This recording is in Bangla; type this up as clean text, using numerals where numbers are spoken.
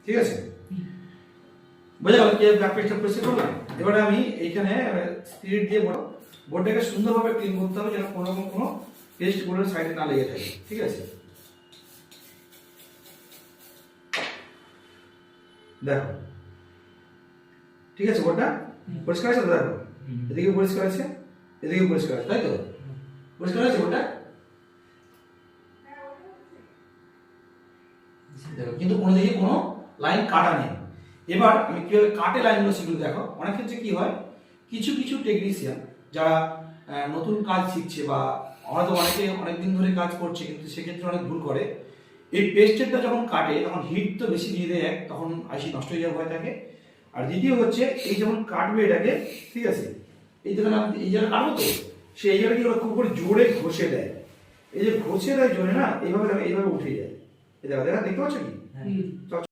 ঠিক আছে, বোঝা গেল কিভাবে ব্ল্যাক পেজটা পরিষ্কার করলাম। এবারে আমি এইখানে স্পিরিট দিয়ে বোর্ডটাকে সুন্দরভাবে ক্লিন করতে হবে যেন কোনো রকম কোনো পেস্ট বোর্ডের সাইডে না লেগে থাকে। ঠিক আছে, দেখো ঠিক আছে, বোর্ডটা পরিষ্কার আছে তো? দেখো এদিকে পরিষ্কার আছে, এদিকে পরিষ্কার আছে, তাই তো? পরিষ্কার আছে বোর্ডটা? দেখো কিন্তু কোনো দিকে কোনো লাইন কাটা নেই। এবার আমি কিভাবে কাটে লাইনগুলো সেগুলো দেখো। অনেক ক্ষেত্রে কি হয়, কিছু কিছু টেকনিশিয়ান যারা নতুন কাজ শিখছে বা হয়তো অনেকে অনেকদিন ধরে কাজ করছে কিন্তু সেক্ষেত্রে অনেক ভুল করে, এই পেস্টেরটা যখন কাটে তখন হিট তো বেশি দিয়ে দেয়, তখন আইসি নষ্ট হয়ে যাওয়ার ভয় থাকে। আর দ্বিতীয় হচ্ছে এই যেমন কাটবে এটাকে, ঠিক আছে, এই যেখানে আমি এই জায়গায় কাটবো তো, সে এই জায়গায় খুব করে জোরে ঘষে দেয়। এই যে ঘষে দেয় জোরে না, এইভাবে উঠে যায়। এই দেখো দেখতে পাচ্ছ কি?